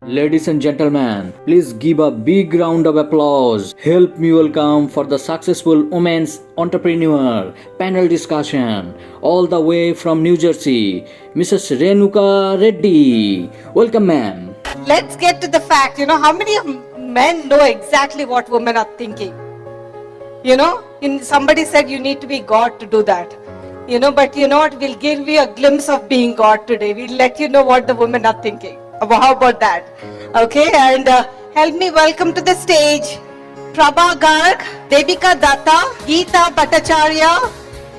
Ladies and gentlemen, please give a big round of applause. Help me welcome for the successful women's entrepreneur panel discussion all the way from New Jersey, Mrs. Renuka Reddy. Welcome, ma'am. Let's get to the fact. How many men know exactly what women are thinking? Somebody said you need to be God to do that. But you know what? We'll give you a glimpse of being God today. We'll let you know what the women are thinking. How about that? Okay, and help me welcome to the stage Prabha Garg, Devika Datta, Geeta Bhattacharya,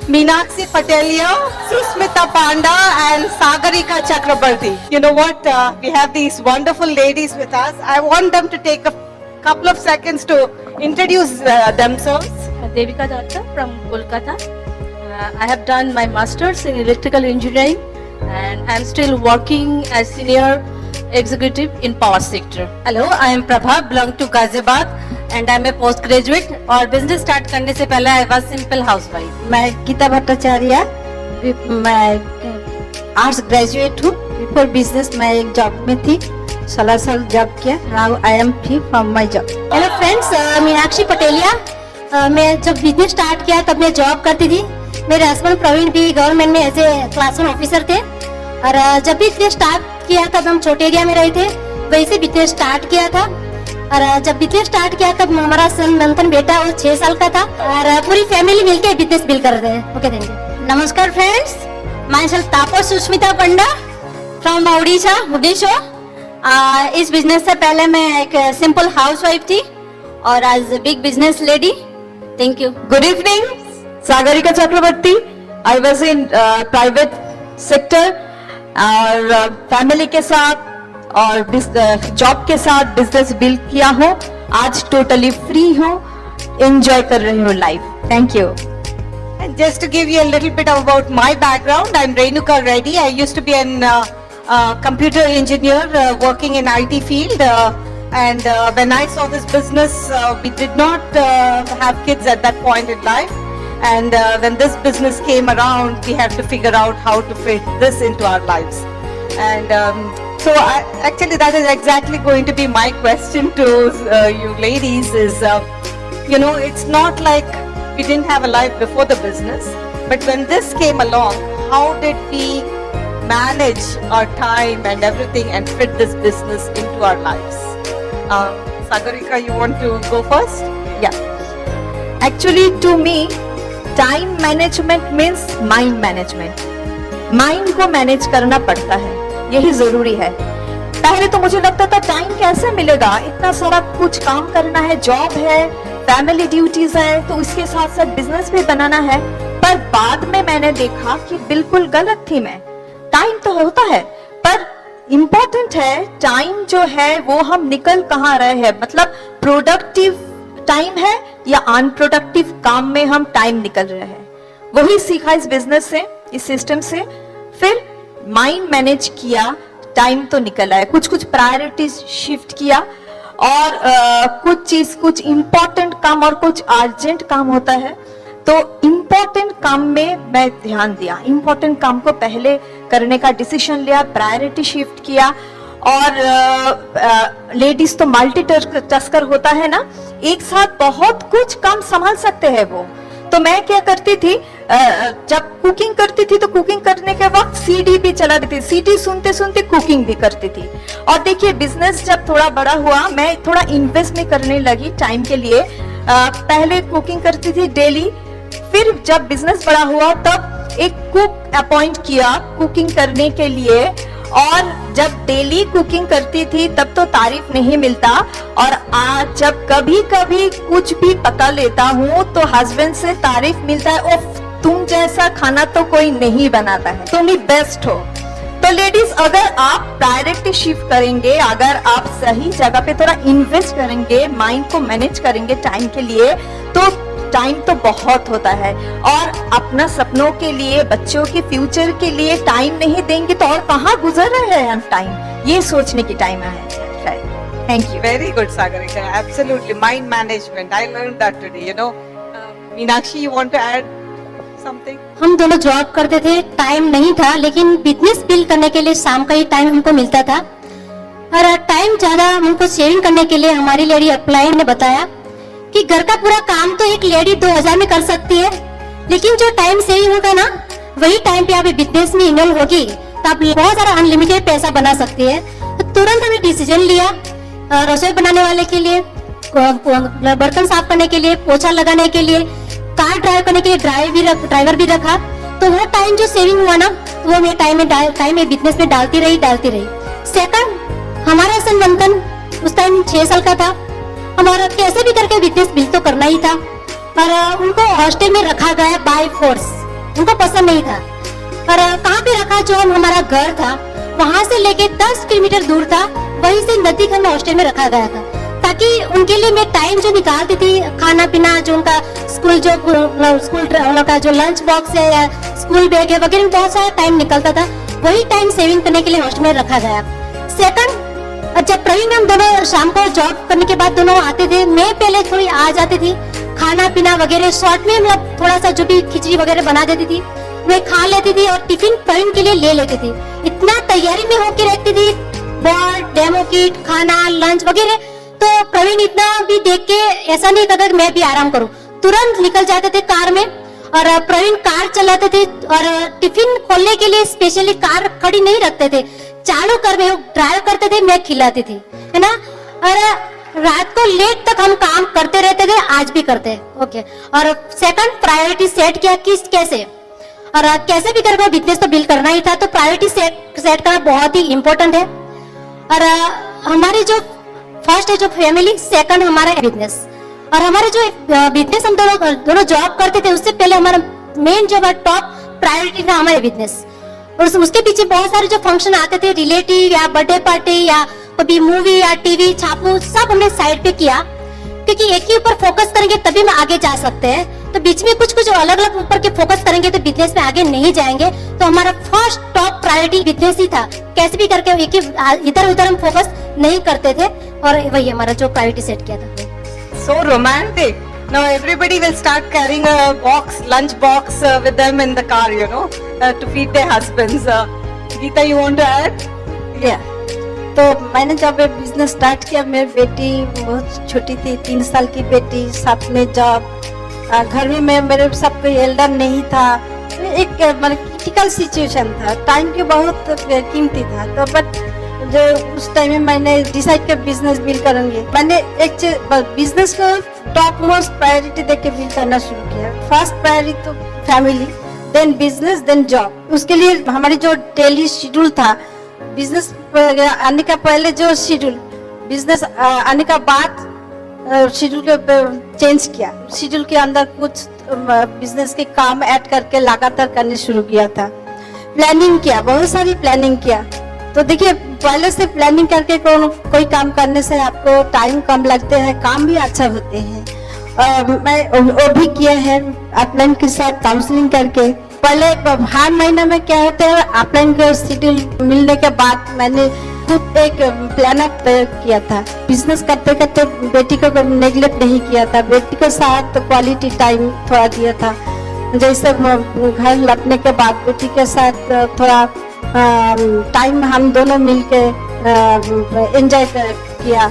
Meenakshi Patelia, Susmita Panda, and Sagarika Chakrabarti. You know what? We have these wonderful ladies with us. I want them to take a couple of seconds to introduce themselves. Devika Datta from Kolkata. I have done my master's in electrical engineering and I am still working as senior executive in power sector. Hello, I am Prabha, belong to Ghaziabad and I am a post graduate और business start करने से पहले I was simple housewife. मैं गीता भट्टाचार्य, मैं arts graduate हूँ। Before business मैं एक job में थी, 16 साल जॉब किया। Now I am free from my job. Hello friends, Meenakshi Pateliya. मैं जब बिजनेस स्टार्ट किया तब मैं जॉब करती थी। मेरे हस्बैंड प्रवीण भी गवर्नमेंट में एज ए क्लास 1 ऑफिसर थे और जब भी बिजनेस स्टार्ट किया तब हम छोटे एरिया में रहे थे, वैसे बिजनेस स्टार्ट किया था। और जब बिजनेस स्टार्ट किया तब हमारा सन मंथन बेटा वो 6 साल का था और पूरी फैमिली मिलके बिजनेस बिल्ड कर रहे हैं। ओके, देंगे। नमस्कार friends, myself Tapas Sushmita Panda from Odisha, Bhubaneswar. इस बिजनेस से पहले मैं एक सिंपल हाउसवाइफ थी और आज big business lady. Thank you. Good evening, Sagarika Chakraborty. I was in private sector और फैमिली के साथ और जॉब के साथ बिजनेस बिल्ड किया हूँ। आज टोटली फ्री हूँ, एंजॉय कर रही हूँ life. Thank you. And just to give you a little bit about my background, I'm Renuka Reddy. I used to be an computer engineer working in IT field. And when I saw this business, we did not have kids at that point in life. And when this business came around, we had to figure out how to fit this into our lives. And so actually that is exactly going to be my question to you ladies is, it's not like we didn't have a life before the business, but when this came along, how did we manage our time and everything and fit this business into our lives? Sagarika, you want to go first? Yeah. Actually, to me, time management means mind management. Mind को manage करना पड़ता है, यही जरूरी है। पहले तो मुझे लगता था टाइम कैसे मिलेगा, इतना सारा कुछ काम करना है, जॉब है, फैमिली ड्यूटीज है, तो उसके साथ साथ बिजनेस भी बनाना है। पर बाद में मैंने देखा कि बिल्कुल गलत थी मैं। टाइम तो होता है पर इम्पोर्टेंट है टाइम जो है वो हम निकल कहाँ रहे हैं, मतलब प्रोडक्टिव टाइम है या अनप्रोडक्टिव काम में हम टाइम निकल रहे हैं। वही सीखा इस बिजनेस से, इस सिस्टम से। फिर माइंड मैनेज किया, टाइम तो निकल आया। कुछ प्रायोरिटीज शिफ्ट किया और कुछ इम्पोर्टेंट काम और कुछ अर्जेंट काम होता है, तो इम्पोर्टेंट काम में मैं ध्यान दिया। इम्पोर्टेंट काम को पहले करने का डिसीजन लिया, प्रायोरिटी शिफ्ट किया। और लेडीज तो मल्टीटास्कर होता है ना, एक साथ बहुत कुछ काम संभाल सकते हैं वो। तो मैं क्या करती थी, जब कुकिंग करती थी तो कुकिंग करने के वक्त सीडी भी चला देती थी, सीडी सुनते सुनते कुकिंग भी करती थी। और देखिए बिजनेस जब थोड़ा बड़ा हुआ, मैं थोड़ा इन्वेस्ट में करने लगी टाइम के लिए। पहले कुकिंग करती थी डेली, फिर जब बिजनेस बड़ा हुआ तब एक कुक अपॉइंट किया कुकिंग करने के लिए। और जब डेली कुकिंग करती थी तब तो तारीफ नहीं मिलता, और आज जब कभी कभी कुछ भी पका लेता हूँ तो हस्बैंड से तारीफ मिलता है, ओफ तुम जैसा खाना तो कोई नहीं बनाता है, तुम ही बेस्ट हो। तो लेडीज, अगर आप प्रायोरिटी शिफ्ट करेंगे, अगर आप सही जगह पे थोड़ा इन्वेस्ट करेंगे, माइंड को मैनेज करेंगे टाइम के लिए, तो टाइम तो बहुत होता है। और अपना सपनों के लिए, बच्चों के फ्यूचर के लिए टाइम नहीं देंगे तो और कहाँ गुजर रहे हैं हम टाइम, ये सोचने की टाइम है। Thank you. Very good, Sagarika. Absolutely. Mind management. I learned that today, Meenakshi, you want to add something? हम दोनों जॉब करते थे, टाइम नहीं था, लेकिन बिजनेस बिल्ड करने के लिए शाम का ही टाइम हमको मिलता था। और टाइम ज्यादा हमको सेविंग करने के लिए हमारी लेडी अपलाइन ने बताया कि घर का पूरा काम तो एक लेडी 2000 में कर सकती है, लेकिन जो टाइम सेविंग होगा ना, वही टाइम पे आप बिजनेस में इन्वॉल्व होगी तो आप बहुत सारा अनलिमिटेड पैसा बना सकती है। तो तुरंत हमने डिसीजन लिया, रसोई बनाने वाले के लिए, बर्तन साफ करने के लिए, पोछा लगाने के लिए, कार ड्राइव करने के लिए ड्राइवर भी रखा। तो वो टाइम जो सेविंग हुआ ना, वो मैं टाइम में बिजनेस में डालती रही। सेकंड, हमारा सन बंधन उस टाइम 6 साल का था। हमारा कैसे भी करके बिजनेस बिल तो करना ही था, पर उनको हॉस्टल में रखा गया बाय फोर्स, उनको पसंद नहीं था। पर कहाँ पे रखा, जो हमारा घर था वहां से लेके 10 किलोमीटर दूर था, वहीं से नजदीक हमें हॉस्टल में रखा गया था, ताकि उनके लिए मैं टाइम जो निकालती थी, खाना पीना, जो उनका स्कूल का जो लंच बॉक्स है या स्कूल बैग है वगैरह, बहुत सारा टाइम निकलता था, वही टाइम सेविंग करने के लिए हॉस्टल में रखा गया। सेकंड, जब प्रवीण हम दोनों शाम को जॉब करने के बाद दोनों आते थे, मैं पहले थोड़ी आ जाती थी, खाना पीना वगैरह शॉर्ट में मतलब थोड़ा सा जो भी खिचड़ी वगैरह बना देती थी, मैं खा लेती थी और टिफिन प्रवीण के लिए ले लेती थी। इतना तैयारी में होके रहती थी, बोर्ड, डेमो किट, खाना, लंच वगैरह। तो प्रवीण इतना भी देख के ऐसा नहीं करता कि मैं भी आराम करूं, तुरंत निकल जाते थे कार में। और प्रवीण कार चलाते थे और टिफिन खोलने के लिए स्पेशली कार खड़ी नहीं रखते थे, चालू कर में ड्राइव करते थे, मैं खिलाती थी, है ना। और रात को लेट तक हम काम करते रहते थे, आज भी करते हैं। ओके। और सेकंड, प्रायोरिटी सेट किया कि कैसे, और कैसे भी करके बिजनेस तो बिल्ड करना ही था, तो प्रायोरिटी सेट करना बहुत ही इंपॉर्टेंट है। और हमारी जो फर्स्ट है जो फैमिली, सेकंड हमारा बिजनेस। और हमारे जो बिजनेस हम दोनों जॉब करते थे, उससे पहले हमारा मेन जो टॉप प्रायोरिटी था हमारे बिजनेस। और उसके पीछे बहुत सारे जो फंक्शन आते थे, रिलेटिव या बर्थडे पार्टी या कभी मूवी या टीवी छापू, सब हमने साइड पे किया, क्योंकि एक ही ऊपर फोकस करेंगे तभी हम आगे जा सकते हैं। तो बीच में कुछ अलग अलग ऊपर के फोकस करेंगे तो बिजनेस में आगे नहीं जाएंगे। तो हमारा फर्स्ट टॉप प्रायोरिटी बिजनेस ही था, कैसे भी करके एक ही इधर उधर हम फोकस नहीं करते थे, और वही हमारा जो प्रायोरिटी सेट किया था। So romantic. Now everybody will start carrying a box, lunch box with them in the car, you know, to feed their husbands. Geeta, you want to add? Yeah. तो मैंने जब बिजनेस स्टार्ट किया, मेरी बेटी बहुत छोटी थी, 3 साल की बेटी, साथ में जॉब, घर में मेरे सब कोई एल्डर नहीं था, एक मतलब क्रिटिकल सिचुएशन था, टाइम की बहुत कीमती था। तो बट जो उस टाइम में मैंने डिसाइड किया बिजनेस बिल्ड करूंगी। मैंने एक बिजनेस को टॉप मोस्ट प्रायोरिटी देख के बिल्ड करना शुरू किया। फर्स्ट प्रायोरिटी तो family, then business, then job. उसके लिए हमारी जो डेली शेड्यूल था, बिजनेस आने का पहले जो शेड्यूल, बिजनेस आने का बाद शेड्यूल चेंज किया। शेड्यूल के अंदर कुछ बिजनेस के काम ऐड करके लगातार करने शुरू किया था। प्लानिंग किया, बहुत सारी प्लानिंग किया। तो देखिए, पहले से प्लानिंग करके कोई काम करने से आपको टाइम कम लगते हैं, काम भी अच्छा होते हैं। मैं वो भी किया है अपलाइन के साथ काउंसलिंग करके। पहले हर महीने में क्या होता है, अपलाइन का शेड्यूल मिलने के बाद मैंने खुद एक प्लानर तैयार किया था। बिजनेस करते करते बेटी को नेग्लेक्ट नहीं किया था, बेटी के साथ क्वालिटी टाइम थोड़ा दिया था। जैसे घर लौटने के बाद बेटी के साथ थोड़ा टाइम हम दोनों मिलके एंजॉय किया।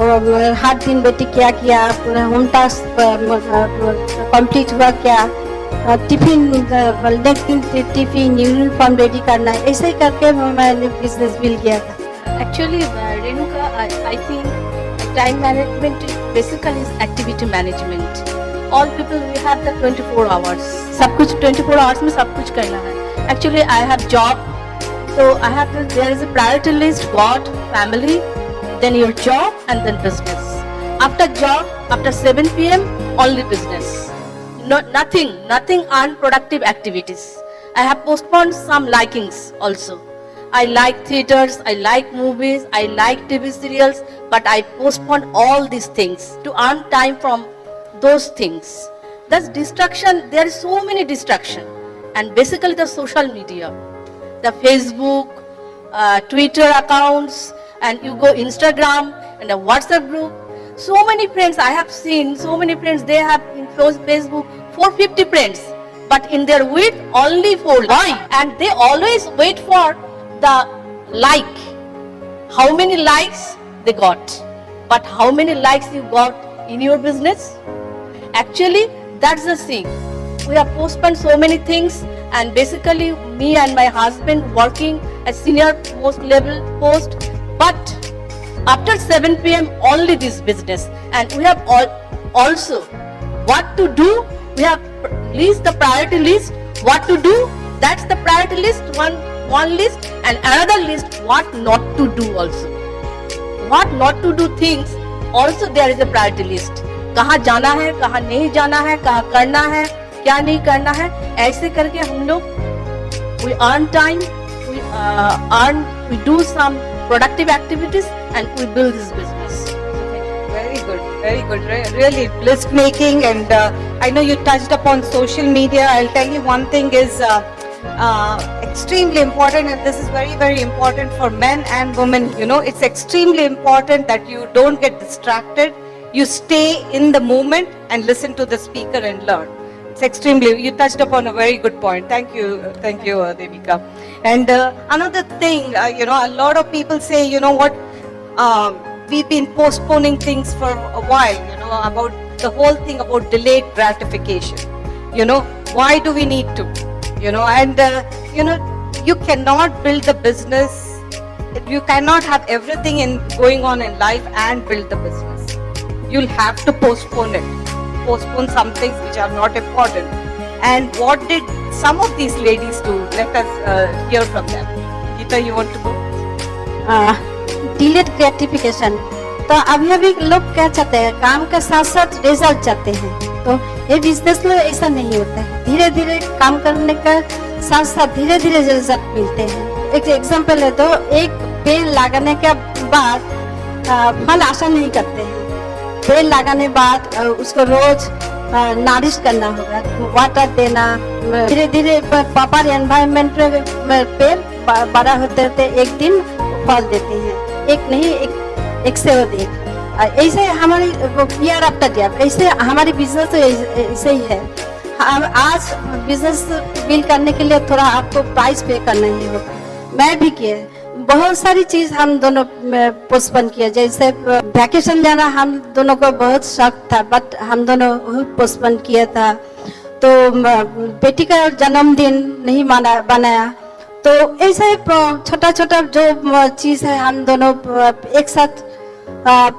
और हर दिन बेटी क्या किया, पूरा होम टास्क कंप्लीट हुआ क्या, टिफिन नेक्स्ट दिन टिफिन यूनिफॉर्म रेडी करना, ऐसे ही करके मैंने बिजनेस बिल्ड किया था। Actually, Renuka, I think time management basically is activity management. All people we have the 24 hours. सब कुछ 24 hours में सब कुछ करना है. Actually, I have job, so I have there is a priority list: God, family, then your job, and then business. After job, after 7 p.m. only business. Nothing unproductive activities. I have postponed some likings also. I like theaters, I like movies, I like TV serials, but I postpone all these things to earn time from those things. That's distraction. There is so many distraction, and basically the social media, the Facebook, Twitter accounts, and you go Instagram and a WhatsApp group. So many friends I have seen. So many friends they have in Facebook 450 friends, but in their with only 4. Why? And they always wait for the like. how many likes they got, but how many likes you got in your business? Actually, that's the thing. We have postponed so many things, and basically me and my husband working at senior most level post, but after 7 p.m. only this business, and we have also what to do. We have list the priority list, what to do. That's the priority list, one list, and another list what not to do also. What not to do things also there is a priority list. कहाँ जाना है, कहाँ नहीं जाना है, कहाँ करना है, क्या नहीं करना है, ऐसे करके हम लोग we earn time, we do some productive activities, and we build this business. Very good, very good. Really, list making, and I know you touched upon social media. I'll tell you one thing is extremely important, and this is very, very important for men and women. You know, it's extremely important that you don't get distracted. You stay in the moment and listen to the speaker and learn. It's extremely, you touched upon a very good point. Thank you, Devika. And another thing, you know, a lot of people say, you know what, we've been postponing things for a while, you know, about the whole thing about delayed gratification. You know, why do we need to? You know, and you know, you cannot build the business, you cannot have everything going on in life and build the business. You'll have to postpone it. Postpone some things which are not important. And what did some of these ladies do? Let us hear from them. Geeta, you want to go? Delayed gratification. तो अभी अभी लोग क्या चाहते हैं, काम के साथ साथ रिजल्ट चाहते हैं। तो ये बिजनेस में ऐसा नहीं होता है, धीरे धीरे काम करने का साथ साथ धीरे धीरे रिजल्ट मिलते हैं। एक एग्जांपल है, तो एक पेड़ लगाने के बाद फल आशा नहीं करते हैं। पेड़ लगाने बाद उसको रोज नारिश करना होगा, वाटर देना, धीरे धीरे प्रॉपर एनवायरनमेंट में पेड़ बड़ा होते होते एक दिन फल देते हैं। एक नहीं, एक से अधिक। ऐसे हमारी ईयर आफ्टर ईयर ऐसे हमारी बिजनेस तो ऐसे ही है। आज बिजनेस बिल्ड करने के लिए थोड़ा आपको प्राइस पे करना ही होगा। मैं भी किए, बहुत सारी चीज हम दोनों पोस्टपोन किए। जैसे वैकेशन जाना हम दोनों को बहुत शौक था, बट हम दोनों पोस्टपोन किया था। तो बेटी का जन्मदिन नहीं बनाया। तो ऐसे छोटा छोटा जो चीज है हम दोनों एक साथ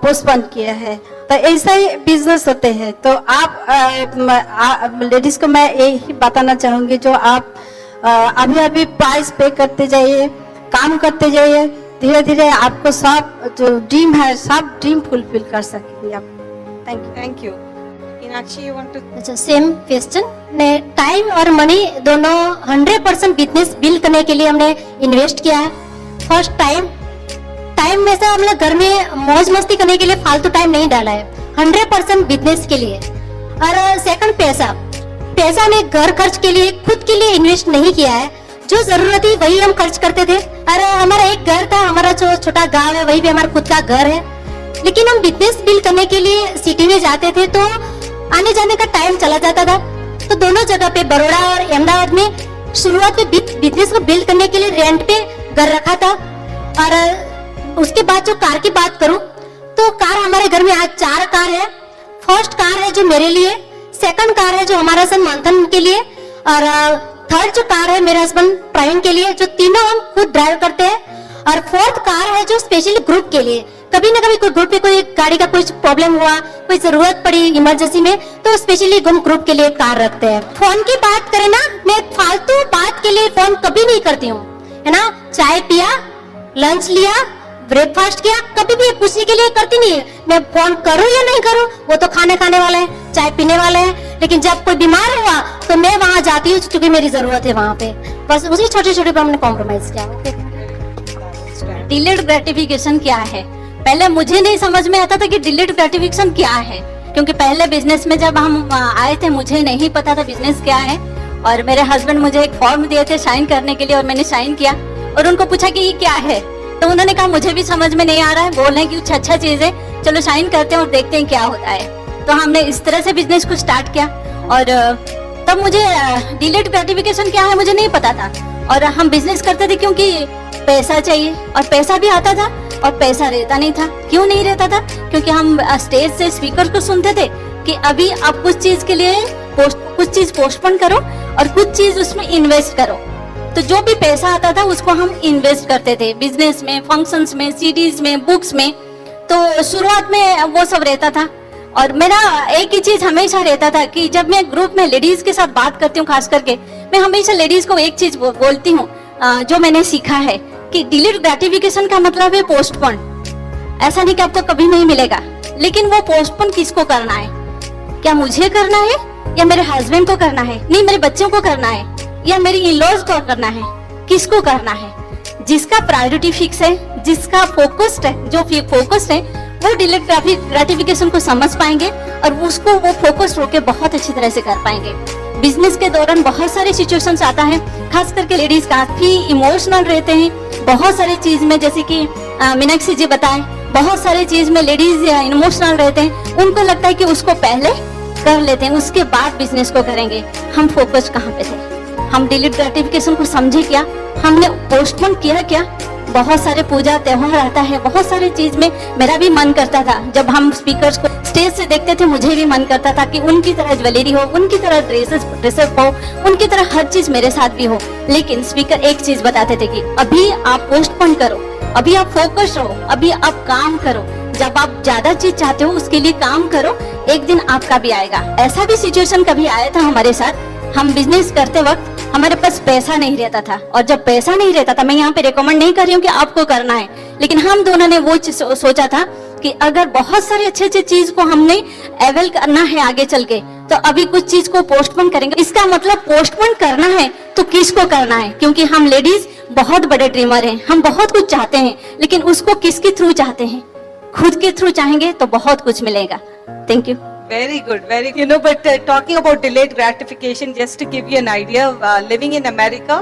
पोस्टपोन किए हैं। तो ऐसा ही बिजनेस होते हैं। तो आप लेडीज को मैं यही बताना चाहूंगी, जो आप अभी अभी प्राइस पे करते जाइए, काम करते जाइए, धीरे धीरे आपको सब जो ड्रीम है सब ड्रीम फुलफिल कर सकेंगे आप। Thank you. Meenakshi, you want to? अच्छा, सेम क्वेश्चन। ने टाइम और मनी दोनों 100% बिजनेस बिल्ड करने के लिए हमने इन्वेस्ट किया है। फर्स्ट टाइम में से हमने घर में मौज मस्ती करने के लिए फालतू टाइम नहीं डाला है, 100% बिजनेस के लिए। और सेकंड पैसा हमने घर खर्च के लिए खुद के लिए इन्वेस्ट नहीं किया है। जो जरूरत है वही हम खर्च करते थे। और हमारा एक घर था, हमारा जो छोटा गांव है वही भी हमारा खुद का घर है। लेकिन हम बिजनेस बिल्ड करने के लिए सिटी में जाते थे तो आने जाने का टाइम चला जाता था। तो दोनों जगह पे बड़ौदा और अहमदाबाद में शुरुआत में बिजनेस को बिल्ड करने के लिए रेंट पे घर रखा था। और उसके बाद जो कार की बात करूं तो कार हमारे घर में आज 4 कार है। फर्स्ट कार है जो मेरे लिए, सेकंड कार है जो हमारा सन मंथन के लिए, और थर्ड जो कार है मेरे हस्बैंड प्रवीण के लिए, जो तीनों हम खुद ड्राइव करते हैं। और फोर्थ कार है जो स्पेशली ग्रुप के लिए, कभी ना कभी कोई ग्रुप में कोई गाड़ी का कुछ प्रॉब्लम हुआ, कोई जरूरत पड़ी इमरजेंसी में, तो स्पेशली हम ग्रुप के लिए कार रखते हैं। फोन की बात करें ना, मैं फालतू बात के लिए फोन कभी नहीं करती हूँ, है ना। चाय पिया, लंच लिया, ब्रेकफास्ट किया, कभी भी पूछने के लिए करती नहीं है। मैं फोन करूं या नहीं करूं, वो तो खाने वाले हैं, चाय पीने वाले हैं। लेकिन जब कोई बीमार हुआ तो मैं वहां जाती हूँ क्योंकि मेरी जरूरत है वहां पे। बस उसी छोटे छोटे पर हमने कॉम्प्रोमाइज किया। डिलेड ग्रेटिफिकेशन क्या है? पहले मुझे नहीं समझ में आता था कि डिलेड ग्रेटिफिकेशन क्या है, क्योंकि पहले बिजनेस में जब हम आए थे मुझे नहीं पता था बिजनेस क्या है। और मेरे हस्बैंड मुझे एक फॉर्म दिए थे साइन करने के लिए, और मैंने साइन किया और उनको पूछा कि ये क्या है। तो उन्होंने कहा मुझे भी समझ में नहीं आ रहा है, बोल रहे हैं कि कुछ अच्छा चीज है, चलो साइन करते हैं और देखते हैं क्या होता है। तो हमने इस तरह से बिजनेस को स्टार्ट किया। और तब मुझे डिलेड ग्रेटिफिकेशन क्या है मुझे नहीं पता था। और हम बिजनेस करते थे क्योंकि पैसा चाहिए और पैसा भी आता था, और पैसा रहता नहीं था। क्यों नहीं रहता था? क्योंकि हम स्टेज से स्पीकर को सुनते थे कि अभी आप कुछ चीज के लिए कुछ चीज पोस्टपोन करो और कुछ चीज उसमें इन्वेस्ट करो। तो जो भी पैसा आता था उसको हम इन्वेस्ट करते थे बिजनेस में, फंक्शंस में, सीडीज में, बुक्स में। तो शुरुआत में वो सब रहता था। और मेरा एक ही चीज हमेशा रहता था कि जब मैं ग्रुप में लेडीज के साथ बात करती हूँ, खास करके मैं हमेशा लेडीज को एक चीज बोलती हूँ जो मैंने सीखा है कि डिलेड ग्रेटिफिकेशन का मतलब है पोस्टपोन। ऐसा नहीं कि आपको कभी नहीं मिलेगा, लेकिन वो पोस्टपोन किसको करना है? क्या मुझे करना है या मेरे हस्बैंड को करना है? नहीं, मेरे बच्चों को करना है या मेरी इन-लॉज को करना है? किसको करना है? जिसका प्रायोरिटी फिक्स है, जिसका फोकस्ड है, जो फोकस्ड है वो डिलेड ग्रेटिफिकेशन को समझ पाएंगे और उसको वो फोकस्ड होकर बहुत अच्छी तरह से कर पाएंगे। बिजनेस के दौरान बहुत सारे सिचुएशंस आता है, खास करके लेडीज काफी इमोशनल रहते हैं बहुत सारी चीज में, जैसे कि मीनाक्षी जी बताएं, बहुत सारी चीज में लेडीज इमोशनल रहते हैं। उनको लगता है कि उसको पहले कर लेते हैं, उसके बाद बिजनेस को करेंगे। हम फोकस कहाँ पे थे? हम डिलेड ग्रेटिफिकेशन को समझे क्या? हमने पोस्टपोन किया क्या? बहुत सारे पूजा त्योहार आता है, बहुत सारी चीज में मेरा भी मन करता था। जब हम स्पीकर्स को स्टेज से देखते थे मुझे भी मन करता था कि उनकी तरह ज्वेलरी हो, उनकी तरह ड्रेसेस हो, उनकी तरह हर चीज मेरे साथ भी हो। लेकिन स्पीकर एक चीज बताते थे कि अभी आप पोस्टपोन करो, अभी आप फोकस रहो, अभी आप काम करो। जब आप ज्यादा चीज चाहते हो उसके लिए काम करो, एक दिन आपका भी आएगा। ऐसा भी सिचुएशन कभी आया था हमारे साथ। हम बिजनेस करते वक्त हमारे पास पैसा नहीं रहता था, और जब पैसा नहीं रहता था, मैं यहाँ पे रिकमेंड नहीं कर रही हूँ कि आपको करना है, लेकिन हम दोनों ने वो सोचा था कि अगर बहुत सारे अच्छे अच्छे चीज को हमने अवेल करना है आगे चल के, तो अभी कुछ चीज को पोस्टपोन करेंगे। इसका मतलब पोस्टपोन करना है तो किसको करना है? क्योंकि हम लेडीज बहुत बड़े ड्रीमर हैं, हम बहुत कुछ चाहते हैं, लेकिन उसको किसके थ्रू चाहते हैं? खुद के थ्रू चाहेंगे तो बहुत कुछ मिलेगा। Thank you. Very good, very good. You know, but talking about delayed gratification, just to give you an idea, living in America,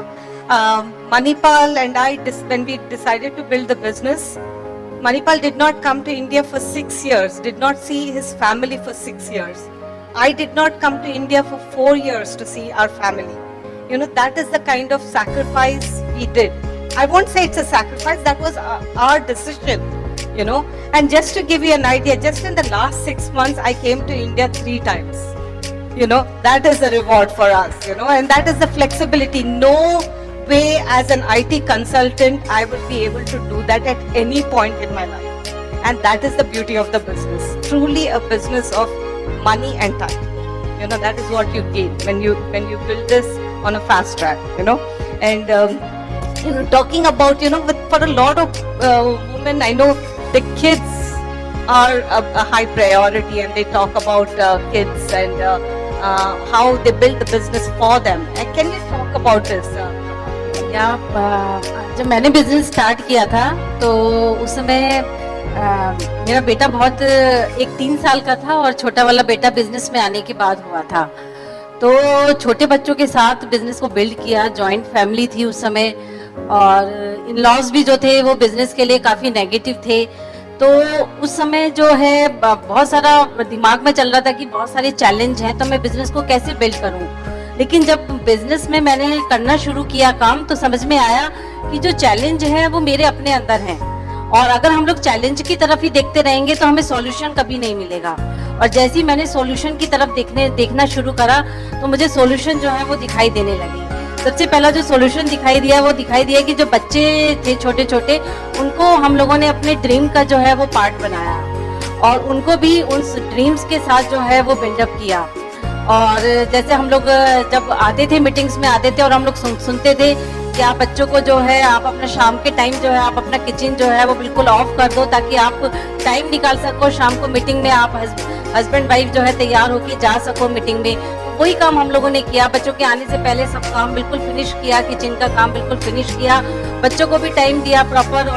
Manipal and I, when we decided to build the business, Manipal did not come to India for 6 years, did not see his family for 6 years. I did not come to India for 4 years to see our family. You know, that is the kind of sacrifice we did. I won't say it's a sacrifice, that was our decision. You know, and just to give you an idea, just in the last 6 months I came to India 3 times. You know, that is a reward for us, you know, and that is the flexibility. No way as an IT consultant I would be able to do that at any point in my life. And that is the beauty of the business. Truly a business of money and time. You know, that is what you gain when you build this on a fast track, you know. And you know, talking about, you know, for a lot of women, I know the kids are a high priority, and they talk about kids and how they build the business for them. And can you talk about this? जब मैंने business start किया था तो उस समय मेरा बेटा बहुत 3 साल का था और छोटा वाला बेटा बिजनेस में आने के बाद हुआ था। तो छोटे बच्चों के साथ बिजनेस को बिल्ड किया। जॉइंट फैमिली थी उस समय, और इन लॉज भी जो थे वो बिजनेस के लिए काफी नेगेटिव थे। तो उस समय जो है बहुत सारा दिमाग में चल रहा था कि बहुत सारे चैलेंज हैं, तो मैं बिजनेस को कैसे बिल्ड करूं। लेकिन जब बिजनेस में मैंने करना शुरू किया काम, तो समझ में आया कि जो चैलेंज है वो मेरे अपने अंदर है, और अगर हम लोग चैलेंज की तरफ ही देखते रहेंगे तो हमें सॉल्यूशन कभी नहीं मिलेगा। और जैसे ही मैंने सॉल्यूशन की तरफ देखना शुरू करा, तो मुझे सॉल्यूशन जो है वो दिखाई देने लगी। सबसे पहला जो सॉल्यूशन दिखाई दिया कि जो बच्चे थे छोटे छोटे, उनको हम लोगों ने अपने ड्रीम का जो है वो पार्ट बनाया, और उनको भी उन ड्रीम्स के साथ जो है वो बिल्डअप किया। और जैसे हम लोग जब आते थे, मीटिंग्स में आते थे, और हम लोग सुनते थे कि आप बच्चों को जो है आप अपना शाम के टाइम जो है आप अपना किचन जो है वो बिल्कुल ऑफ कर दो, ताकि आप टाइम निकाल सको शाम को मीटिंग में, आप हस्बैंड वाइफ जो है तैयार होके जा सको मीटिंग में। वही काम हम लोगों ने किया। बच्चों के आने से पहले सब काम बिल्कुल फिनिश किया, किचन का काम बिल्कुल फिनिश किया, बच्चों को भी टाइम दिया प्रॉपर,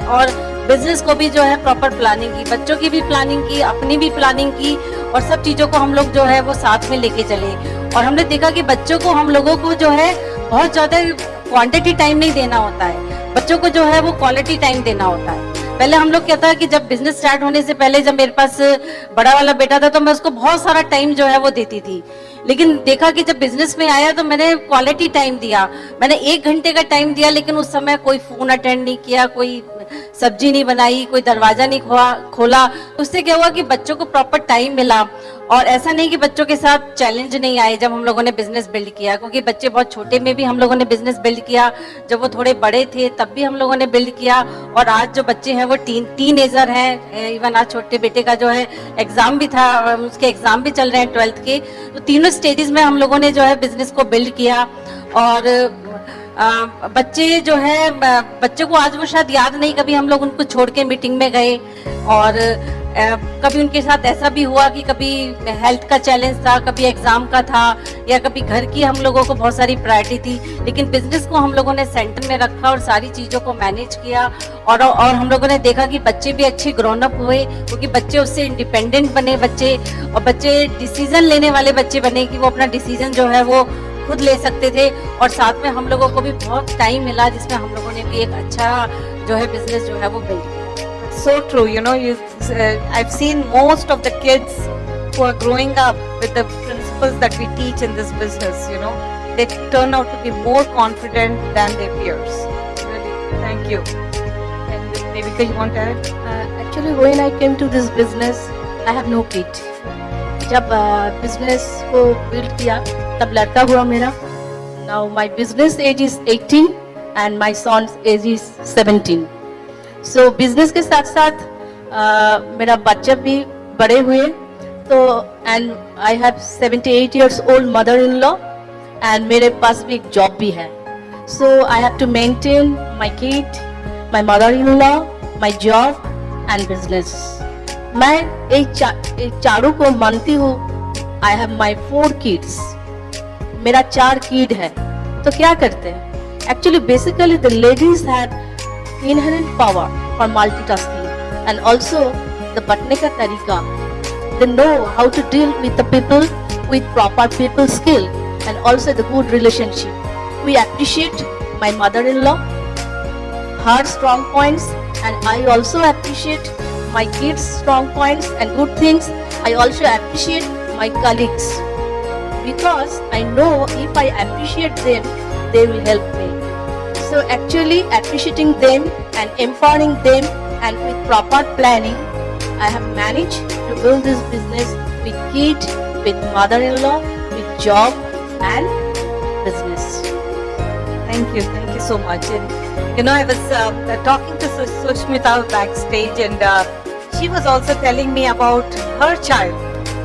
और बिजनेस को भी जो है प्रॉपर प्लानिंग की, बच्चों की भी प्लानिंग की, अपनी भी प्लानिंग की, और सब चीजों को हम लोग जो है वो साथ में लेके चले। और हमने देखा कि बच्चों को हम लोगों को जो है बहुत ज्यादा क्वांटिटी टाइम नहीं देना होता है, बच्चों को जो है वो क्वालिटी टाइम देना होता है। पहले हम लोग क्या था कि जब बिजनेस स्टार्ट होने से पहले, जब मेरे पास बड़ा वाला बेटा था, तो मैं उसको बहुत सारा टाइम जो है वो देती थी। लेकिन देखा कि जब बिजनेस में आया तो मैंने क्वालिटी टाइम दिया, मैंने 1 घंटे का टाइम दिया, लेकिन उस समय कोई फोन अटेंड नहीं किया, कोई सब्जी नहीं बनाई, कोई दरवाजा नहीं खोला। उससे क्या हुआ कि बच्चों को प्रॉपर टाइम मिला। और ऐसा नहीं कि बच्चों के साथ चैलेंज नहीं आए जब हम लोगों ने बिजनेस बिल्ड किया, क्योंकि बच्चे बहुत छोटे में भी हम लोगों ने बिजनेस बिल्ड किया, जब वो थोड़े बड़े थे तब भी हम लोगों ने बिल्ड किया। और आज जो बच्चे हैं वो टीनेजर हैं। इवन आज छोटे बेटे का जो है एग्जाम भी था, उसके एग्जाम भी चल रहे हैं 12th के। तो तीनों स्टेजेस में हम लोगों ने जो है बिजनेस को बिल्ड किया। और बच्चे जो है, बच्चों को आज वो शायद याद नहीं कभी हम लोग उनको छोड़ के मीटिंग में गए, और कभी उनके साथ ऐसा भी हुआ कि कभी हेल्थ का चैलेंज था, कभी एग्जाम का था, या कभी घर की हम लोगों को बहुत सारी प्रायोरिटी थी, लेकिन बिजनेस को हम लोगों ने सेंटर में रखा और सारी चीज़ों को मैनेज किया। और हम लोगों ने देखा कि बच्चे भी अच्छे ग्रोन अप हुए, क्योंकि बच्चे उससे इंडिपेंडेंट बने बच्चे, और बच्चे डिसीजन लेने वाले बच्चे बने कि वो अपना डिसीजन जो है वो खुद ले सकते थे। और साथ में हम लोगों को भी बहुत टाइम मिला जिसमें हम लोगों ने भी एक अच्छा जो है बिजनेस जो है वो बिल्ड किया। So true, you know, I've seen most of the kids who are growing up with the principles that we teach in this business, you know, they turn out to be more confident than their peers. Really, thank you. And maybe you want to add? Actually, when I came to this business, I have no kid. जब business को build किया तब लड़का हुआ मेरा। Now my business age is 18 and my son's age is 17. So business के साथ साथ मेरा बच्चा भी बड़े हुए, तो and I have 78 years old mother in law and मेरे पास भी एक जॉब भी है। So I have to maintain my kid, my mother in law, my job and business. मैं एक चारों को मानती हूँ। आई हैव माय 4 kids, मेरा 4 किड है। तो क्या करते हैं, actually basically the ladies have inherent power for multitasking, and also the बटने का तरीका, they know how to deal with the people with proper people skill and also the good relationship. We appreciate my mother-in-law, her strong points, and I also appreciate my kids' strong points and good things. I also appreciate my colleagues because I know if I appreciate them, they will help me. So actually appreciating them and empowering them and with proper planning, I have managed to build this business with kid, with mother-in-law, with job and business. Thank you so much. And you know, I was talking to Sushmita backstage, and she was also telling me about her child.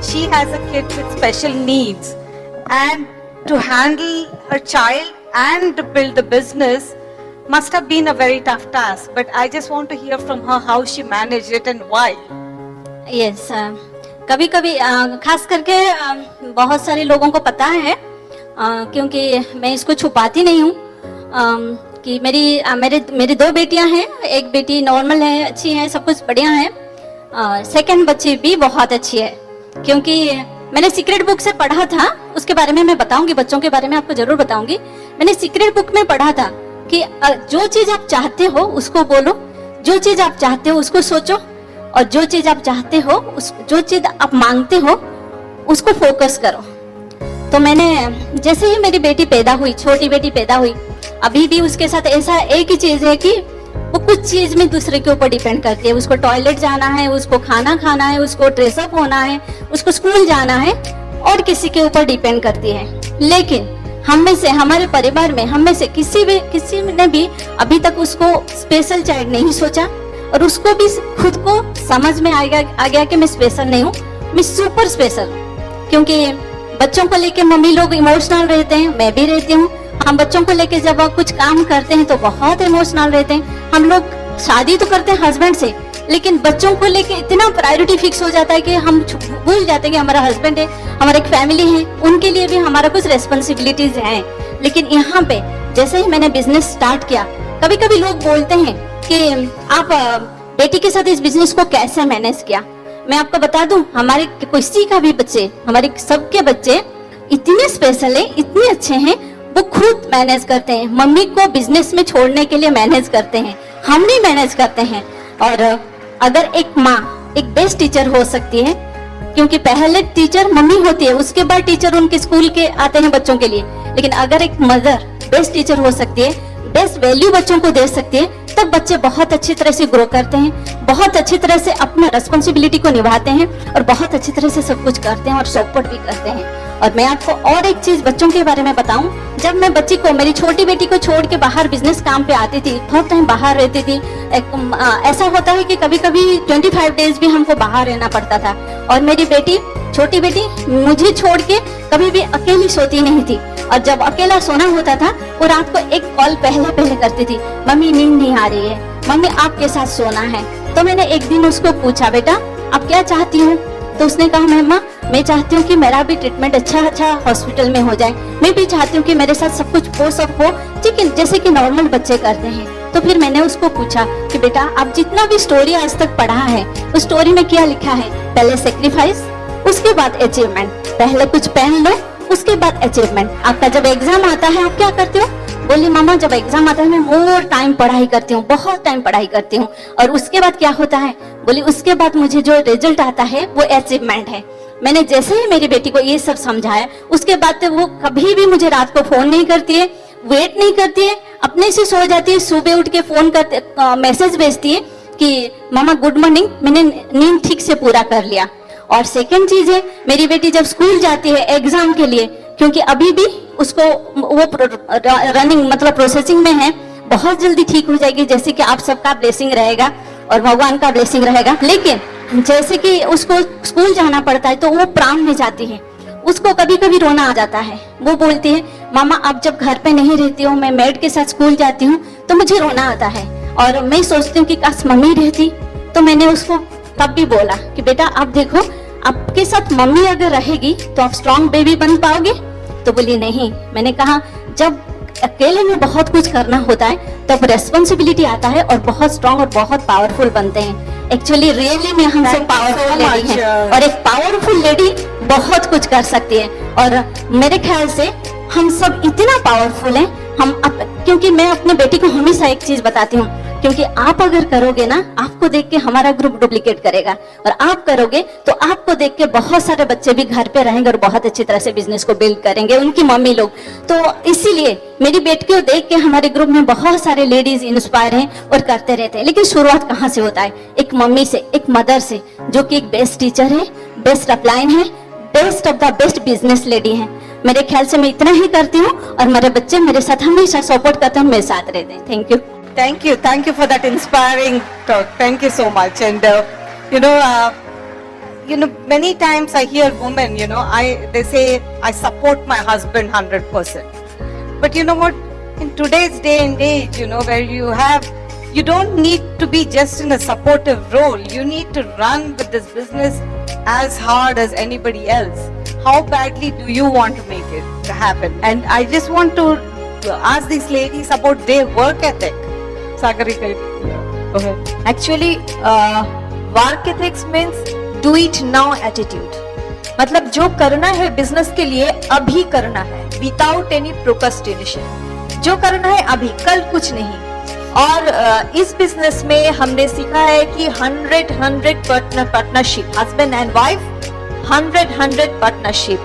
She has a kid with special needs, and to handle her child and to build the business must have been a very tough task. But I just want to hear from her how she managed it and why. Yes, कभी कभी खास करके बहुत सारे लोगों को पता है, क्योंकि मैं इसको छुपाती नहीं हूँ, कि मेरी 2 बेटियां हैं। एक बेटी नॉर्मल है, अच्छी है, सब कुछ बढ़िया है। सेकंड बच्ची भी बहुत अच्छी है, क्योंकि मैंने सीक्रेट बुक से पढ़ा था, उसके बारे में मैं बताऊंगी, बच्चों के बारे में आपको जरूर बताऊंगी। मैंने सीक्रेट बुक में पढ़ा था कि जो चीज आप चाहते हो उसको बोलो, जो चीज आप चाहते हो उसको सोचो, और जो चीज आप चाहते हो जो चीज आप मांगते हो उसको फोकस करो। तो मैंने जैसे ही मेरी बेटी पैदा हुई, छोटी बेटी पैदा हुई, अभी भी उसके साथ ऐसा एक ही चीज है कि वो कुछ चीज में दूसरे के ऊपर डिपेंड करती है। उसको टॉयलेट जाना है, उसको खाना खाना है, उसको ड्रेसअप होना है, उसको स्कूल जाना है, और किसी के ऊपर डिपेंड करती है। लेकिन हम में से, हमारे परिवार में हम में से किसी ने भी अभी तक उसको स्पेशल चाइल्ड नहीं सोचा, और उसको भी खुद को समझ में आ गया कि मैं स्पेशल नहीं हूँ, मैं सुपर स्पेशल हूँ। क्योंकि बच्चों को लेके मम्मी लोग इमोशनल रहते हैं, मैं भी रहती हूँ। हम बच्चों को लेके जब कुछ काम करते हैं तो बहुत इमोशनल रहते हैं। हम लोग शादी तो करते हैं हस्बैंड से, लेकिन बच्चों को लेके इतना प्रायोरिटी फिक्स हो जाता है कि हम भूल जाते हैं कि हमारा हस्बैंड है, हमारा एक फैमिली है, उनके लिए भी हमारा कुछ रेस्पॉन्सिबिलिटीज हैं। लेकिन यहाँ पे जैसे ही मैंने बिजनेस स्टार्ट किया, कभी कभी लोग बोलते हैं कि आप बेटी के साथ इस बिजनेस को कैसे मैनेज किया। मैं आपको बता दूं, हमारे किसी का भी बच्चे, हमारे सबके बच्चे इतने स्पेशल है, इतने अच्छे हैं, वो खुद मैनेज करते हैं। मम्मी को बिजनेस में छोड़ने के लिए मैनेज करते हैं, हम नहीं मैनेज करते हैं। और अगर एक माँ एक बेस्ट टीचर हो सकती है, क्योंकि पहले टीचर मम्मी होती है, उसके बाद टीचर उनके स्कूल के आते हैं बच्चों के लिए। लेकिन अगर एक मदर बेस्ट टीचर हो सकती है, बेस्ट वैल्यू बच्चों को दे सकती है, तब बच्चे बहुत अच्छी तरह से ग्रो करते हैं, बहुत अच्छी तरह से अपना रिस्पॉन्सिबिलिटी को निभाते हैं और बहुत अच्छी तरह से सब कुछ करते हैं और सपोर्ट भी करते हैं। और मैं आपको और एक चीज बच्चों के बारे में बताऊं, जब मैं बच्ची को, मेरी छोटी बेटी को छोड़ के बाहर बिजनेस काम पे आती थी, बहुत टाइम बाहर रहती थी, ऐसा होता है कि कभी कभी 25 डेज भी हमको बाहर रहना पड़ता था। और मेरी बेटी, छोटी बेटी, मुझे छोड़ के कभी भी अकेली सोती नहीं थी। और जब अकेला सोना होता था, वो रात को एक कॉल पहले करती थी, मम्मी नींद नहीं आ रही है, मम्मी आपके साथ सोना है। तो मैंने एक दिन उसको पूछा, बेटा आप क्या चाहती हो? तो उसने कहा, मम्मा मैं चाहती हूँ कि मेरा भी ट्रीटमेंट अच्छा हॉस्पिटल में हो जाए, मैं भी चाहती हूँ कि मेरे साथ सब कुछ वो सब हो, ठीक है, जैसे कि नॉर्मल बच्चे करते हैं। तो फिर मैंने उसको पूछा कि बेटा आप जितना भी स्टोरी आज तक पढ़ा है, उस स्टोरी में क्या लिखा है? पहले सेक्रीफाइस, उसके बाद अचीवमेंट, पहले कुछ पहन लो, उसके बाद अचीवमेंट। आपका जब एग्जाम आता है आप क्या करते हो? बोली मामा जब एग्जाम आता है मैं मोर टाइम पढ़ाई करती हूँ, बहुत टाइम पढ़ाई करती हूँ। और उसके बाद क्या होता है? बोली उसके बाद मुझे जो रिजल्ट आता है वो अचीवमेंट है। मैंने जैसे ही मेरी बेटी को ये सब समझाया, उसके बाद तो वो कभी भी मुझे रात को फोन नहीं करती है, वेट नहीं करती है, अपने से सो जाती है, सुबह उठ के फोन करते मैसेज भेजती है कि मामा गुड मॉर्निंग, मैंने नींद ठीक से पूरा कर लिया। और सेकंड चीज है, मेरी बेटी जब स्कूल जाती है एग्जाम के लिए, क्योंकि अभी भी उसको वो रनिंग मतलब प्रोसेसिंग में है, बहुत जल्दी ठीक हो जाएगी, जैसे कि आप सबका ब्लेसिंग रहेगा और भगवान का ब्लेसिंग रहेगा। लेकिन जैसे कि उसको स्कूल जाना पड़ता है तो वो प्राण में जाती है, उसको कभी कभी रोना आ जाता है। वो बोलती है मामा आप जब घर पे नहीं रहती हो, मैं मेड के साथ स्कूल जाती हूँ तो मुझे रोना आता है और मैं सोचती हूँ कि काश मम्मी रहती। तो मैंने उसको तब भी बोला कि बेटा आप देखो, आपके साथ मम्मी अगर रहेगी तो आप स्ट्रॉन्ग बेबी बन पाओगे। तो बोली नहीं। मैंने कहा जब अकेले में बहुत कुछ करना होता है तब रेस्पॉन्सिबिलिटी आता है और बहुत स्ट्रॉन्ग और बहुत पावरफुल बनते हैं। एक्चुअली रियली में हम सब पावरफुल लेडी हैं और एक पावरफुल लेडी बहुत कुछ कर सकती है। और मेरे ख्याल से हम सब इतना पावरफुल हैं क्योंकि मैं अपने बेटी को हमेशा एक चीज बताती हूँ, क्योंकि आप अगर करोगे ना, आपको देख के हमारा ग्रुप डुप्लीकेट करेगा और आप करोगे तो आपको देख के बहुत सारे बच्चे भी घर पे रहेंगे और बहुत अच्छी तरह से बिजनेस को बिल्ड करेंगे, उनकी मम्मी लोग। तो इसीलिए मेरी बेटी को देख के हमारे ग्रुप में बहुत सारे लेडीज इंस्पायर हैं और करते रहते हैं। लेकिन शुरुआत कहाँ से होता है? एक मम्मी से, एक मदर से, जो कि एक बेस्ट टीचर है, बेस्ट अपलाइन है, best of the best business lady है। मेरे ख्याल से मैं इतना ही करती हूँ और मेरे बच्चे मेरे साथ हमेशा सपोर्ट करते हैं, मेरे साथ रहते हैं। Thank you. Thank you for that inspiring talk. Thank you so much. And many times I hear women, they say I support my husband 100%. But you know what? In today's day and age, where you don't need to be just in a supportive role. You need to run with this business as hard as anybody else. How badly do you want to make it happen? And I just want to ask these ladies about their work ethic. Sagarika, go ahead. Actually, work ethics means do it now attitude. मतलब जो करना है business के लिए अभी करना है, without any procrastination. जो करना है अभी, कल कुछ नहीं। और इस बिजनेस में हमने सीखा है कि 100 partnership, husband and wife 100 partnership.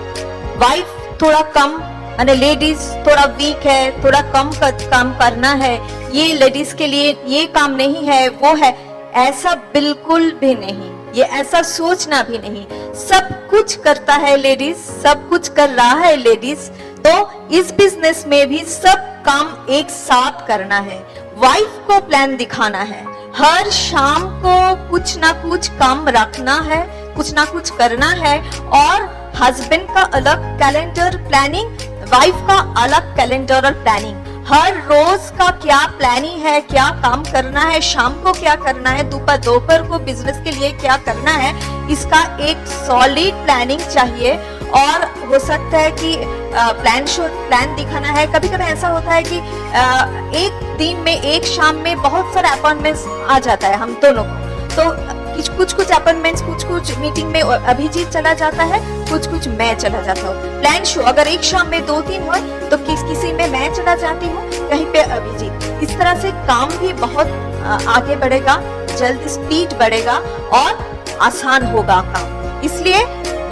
Wife थोड़ा कम, माने लेडीज थोड़ा वीक है, थोड़ा कम काम करना है, ये लेडीज के लिए ये काम नहीं है, वो है, ऐसा बिल्कुल भी नहीं। ये ऐसा सोचना भी नहीं। सब कुछ करता है लेडीज, सब कुछ कर रहा है लेडीज। तो इस बिजनेस में भी सब काम एक साथ करना है। वाइफ को प्लान दिखाना है, हर शाम को कुछ ना कुछ काम रखना है, कुछ ना कुछ करना है। और हस्बैंड का अलग कैलेंडर प्लानिंग, वाइफ का अलग कैलेंडर और प्लानिंग। हर रोज का क्या प्लानिंग है, क्या काम करना है, शाम को क्या करना है, दोपहर को बिजनेस के लिए क्या करना है, इसका एक सॉलिड प्लानिंग चाहिए। और हो सकता है कि प्लान दिखाना है। कभी कभी ऐसा होता है कि एक दिन में, एक शाम में बहुत सारे अपॉइंटमेंट्स आ जाता है हम दोनों को। तो कुछ अपॉइंटमेंट्स, कुछ मीटिंग में अभिजीत चला जाता है, कुछ मैं चला जाता हूँ। प्लान शो अगर एक शाम में 2-3 हो तो किसी में मैं चला जाती हूँ, कहीं पे अभिजीत। इस तरह से काम भी बहुत आगे बढ़ेगा, जल्दी स्पीड बढ़ेगा और आसान होगा काम। इसलिए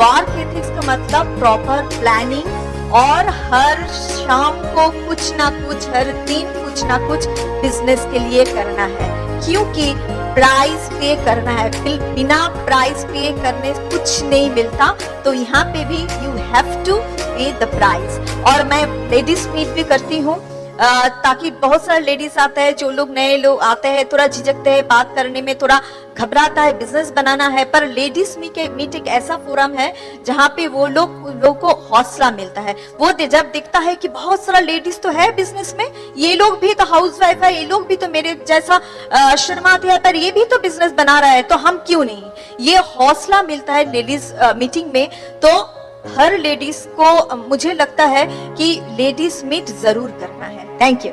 वर्क एथिक्स का मतलब प्रॉपर प्लानिंग, और हर शाम को कुछ ना कुछ, हर दिन कुछ ना कुछ बिजनेस के लिए करना है, क्योंकि प्राइस पे करना है। बिना प्राइस पे करने कुछ नहीं मिलता, तो यहाँ पे भी यू हैव टू पे द प्राइस। और मैं लेडीज मीट भी करती हूँ, ताकि बहुत सारे लेडीज आते हैं, जो लोग नए लोग आते हैं थोड़ा झिझकते हैं बात करने में, थोड़ा घबराता है, बिजनेस बनाना है। पर लेडीज मीट एक ऐसा फोरम है जहाँ पे वो लोग को हौसला मिलता है। वो जब दिखता है कि बहुत सारा लेडीज तो है बिजनेस में, ये लोग भी तो हाउसवाइफ है, ये लोग भी तो मेरे जैसा शर्माते हैं, पर ये भी तो बिजनेस बना रहा है, तो हम क्यों नहीं, ये हौसला मिलता है लेडीज मीटिंग में। तो हर लेडीज को मुझे लगता है कि लेडीज मीट जरूर करना है। Thank you.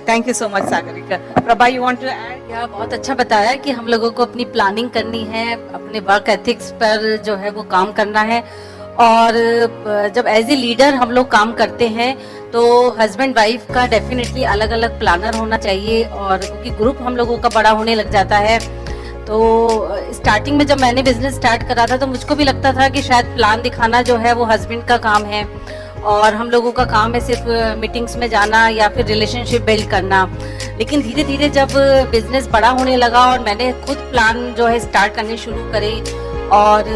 Thank you so much Sagarika. Prabha, you want to add? या बहुत अच्छा बताया कि हम लोगों को अपनी प्लानिंग करनी है, अपने वर्क एथिक्स पर जो है वो काम करना है। और जब एज ए लीडर हम लोग काम करते हैं तो हस्बैंड वाइफ का डेफिनेटली अलग अलग प्लानर होना चाहिए, और क्योंकि ग्रुप हम लोगों का बड़ा होने लग जाता है। तो स्टार्टिंग में जब मैंने बिजनेस स्टार्ट करा था तो मुझको भी लगता था कि शायद प्लान दिखाना जो है वो हस्बैंड का काम है, और हम लोगों का काम है सिर्फ मीटिंग्स में जाना या फिर रिलेशनशिप बिल्ड करना। लेकिन धीरे धीरे जब बिजनेस बड़ा होने लगा और मैंने खुद प्लान जो है स्टार्ट करने शुरू करे, और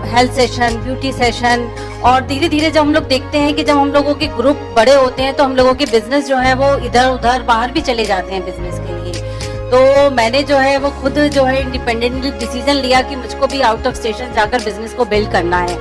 हेल्थ सेशन, ब्यूटी सेशन, और धीरे धीरे जब हम लोग देखते हैं कि जब हम लोगों के ग्रुप बड़े होते हैं तो हम लोगों के बिजनेस जो है वो इधर उधर बाहर भी चले जाते हैं बिजनेस के लिए। तो मैंने जो है वो खुद जो है इंडिपेंडेंटली डिसीजन लिया कि मुझको भी आउट ऑफ स्टेशन जाकर बिजनेस को बिल्ड करना है।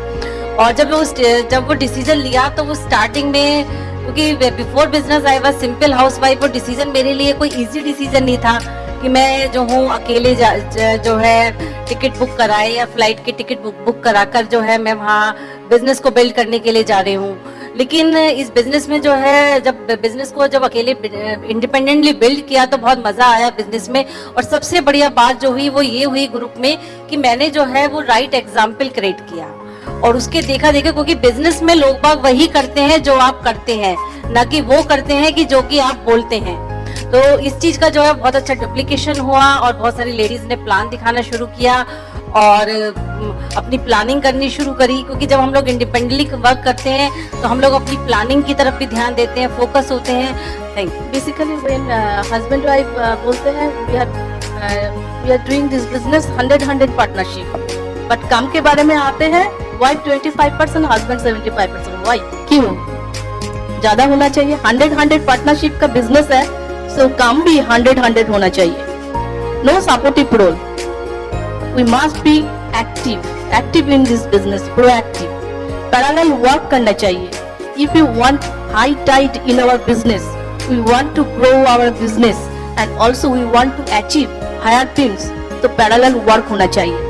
और जब वो डिसीजन लिया तो वो स्टार्टिंग में, क्योंकि before business I was simple housewife, वो डिसीजन मेरे लिए कोई इजी डिसीजन नहीं था कि मैं जो हूँ अकेले जो है टिकट बुक कराए या फ्लाइट की टिकट बुक कराकर जो है मैं वहाँ बिजनेस को बिल्ड करने के लिए जा रही हूँ। लेकिन इस बिजनेस में जो है जब बिजनेस को जब अकेले इंडिपेंडेंटली बिल्ड किया तो बहुत मजा आया बिजनेस में। और सबसे बढ़िया बात जो हुई वो ये हुई ग्रुप में कि मैंने जो है वो राइट एग्जाम्पल क्रिएट किया, और उसके देखा क्योंकि बिजनेस में लोग बाग वही करते हैं जो आप करते हैं, ना कि वो करते हैं कि जो कि आप बोलते हैं। तो इस चीज का जो है बहुत अच्छा डुप्लीकेशन हुआ, और बहुत सारी लेडीज ने प्लान दिखाना शुरू किया और अपनी प्लानिंग करनी शुरू करी। क्योंकि जब हम लोग इंडिपेंडेंटली वर्क करते हैं तो हम लोग अपनी प्लानिंग की तरफ भी ध्यान देते हैं, फोकस होते हैं। Thank you. Basically when husband wife बोलते हैं we are doing this business 100 partnership, but काम के बारे में आते हैं वाइफ 25%, हस्बैंड 75%। वाई, क्यों? ज्यादा होना चाहिए। 100 पार्टनरशिप का बिजनेस है, सो काम भी 100 होना चाहिए। No supportive role, we must be active in this business, proactive, parallel work करना चाहिए। If you want high tide in our business, we want to grow our business and also we want to achieve higher things, तो parallel work होना चाहिए।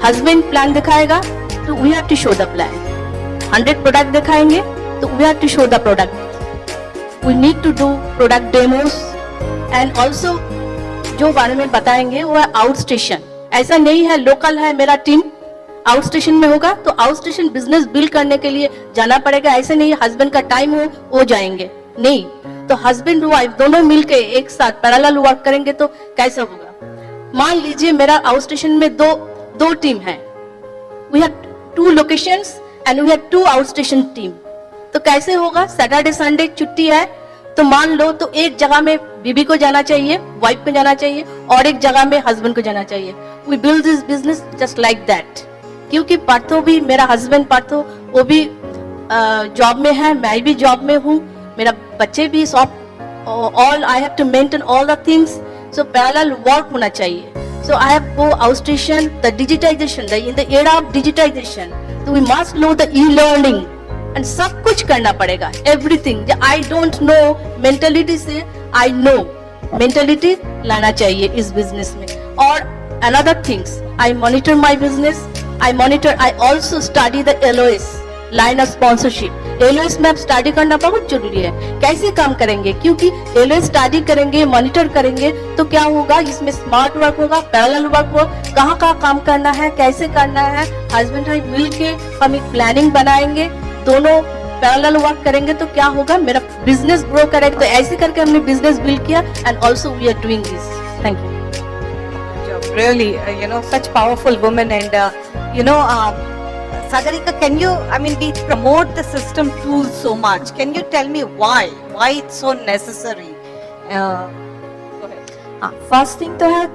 Husband plan दिखाएगा तो we have to show the plan. 100 product दिखाएंगे तो we have to show the product. We need to do product demos and also जो बारे में बताएंगे वो है आउट स्टेशन। ऐसा नहीं है लोकल है मेरा टीम, आउट स्टेशन में होगा तो आउट स्टेशन बिजनेस बिल्ड करने के लिए जाना पड़ेगा। ऐसे नहीं हस्बैंड का टाइम हो वो जाएंगे, नहीं। तो हस्बैंड वाइफ दोनों मिलके एक साथ पैरेलल वर्क करेंगे तो कैसे होगा? मान लीजिए मेरा आउट स्टेशन में दो टीम है, we have 2 locations and we have 2 out station team, तो कैसे होगा? सैटरडे संडे छुट्टी है तो मान लो तो एक जगह में बीबी को जाना चाहिए, वाइफ को जाना चाहिए, और एक जगह में हस्बैंड को जाना चाहिए। We build this business just like that. क्योंकि पार्थो भी, मेरा हस्बैंड पार्थो, वो भी जॉब में है, मैं भी जॉब में हूँ, मेरा बच्चे भी सब, all I have to maintain all the things, so parallel work होना चाहिए। So I have go out station, the digitization, in the era of digitization, तो we must know the e-learning and सब कुछ करना पड़ेगा, everything. I don't know mentality से I no mentality लाना चाहिए इस बिजनेस में। और another things, I monitor my business, I also study the LOS, line of sponsorship. LOS में स्टडी करना बहुत जरूरी है। कैसे काम करेंगे? क्योंकि LOS स्टडी करेंगे, मॉनिटर करेंगे तो क्या होगा, इसमें स्मार्ट वर्क होगा, पैरेलल वर्क होगा, कहाँ कहाँ करना है, कैसे करना है। हस्बैंड वाइफ मिल के हम एक प्लानिंग बनाएंगे, दोनों पैरेलल वर्क करेंगे तो क्या होगा, मेरा बिजनेस ग्रो करेगा। तो ऐसे करके हमने बिजनेस बिल्ड किया and also we are doing this. Thank you. Really, such powerful women, and Sagarika, can you, I mean, we promote the system tools so much. Can you tell me why it's so necessary? Go ahead. First thing तो है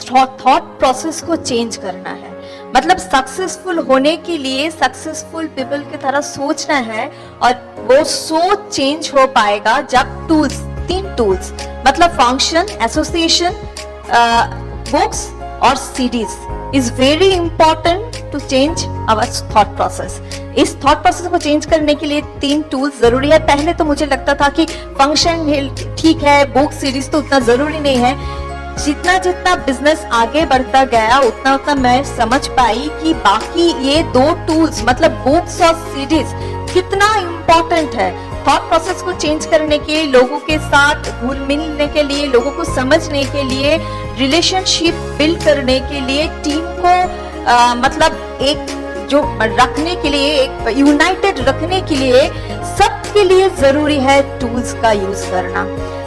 thought process को change करना है। मतलब successful होने के लिए successful people की तरह सोचना है, और वो सोच चेंज हो पाएगा जब टूल्स, 3 टूल्स मतलब फंक्शन, एसोसिएशन, बुक्स और CDs is very important to change our thought process. इस थॉट प्रोसेस को चेंज करने के लिए 3 टूल्स जरूरी है। पहले तो मुझे लगता था कि फंक्शन ठीक है, बुक सीरीज तो उतना जरूरी नहीं है। जितना जितना बिजनेस आगे बढ़ता गया उतना उतना मैं समझ पाई कि बाकी ये 2 टूल्स मतलब बुक्स और सीडीज कितना इम्पोर्टेंट है। थॉट प्रोसेस को चेंज करने के लिए, लोगों के साथ घुल मिलने के लिए, लोगों को समझने के लिए, रिलेशनशिप बिल्ड करने के लिए, टीम को मतलब एक जो रखने के लिए, एक यूनाइटेड रखने के लिए, सबके लिए जरूरी है टूल्स का यूज करना।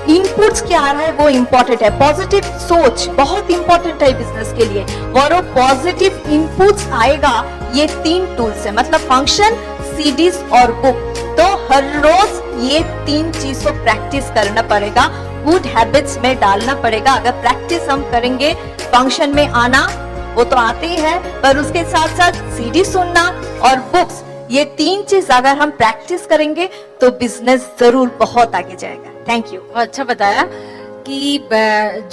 इनपुट्स क्या आ रहा है वो इम्पोर्टेंट है। पॉजिटिव सोच बहुत इंपॉर्टेंट है बिजनेस के लिए, और वो पॉजिटिव इनपुट्स आएगा ये 3 टूल्स है, मतलब फंक्शन, सीडीज और बुक। तो हर रोज ये 3 चीज को प्रैक्टिस करना पड़ेगा, गुड हैबिट्स में डालना पड़ेगा। अगर प्रैक्टिस हम करेंगे, फंक्शन में आना वो तो आते ही है, पर उसके साथ साथ सीडी सुनना और बुक्स, ये 3 चीज अगर हम प्रैक्टिस करेंगे तो बिजनेस जरूर बहुत आगे जाएगा। Thank you. अच्छा बताया कि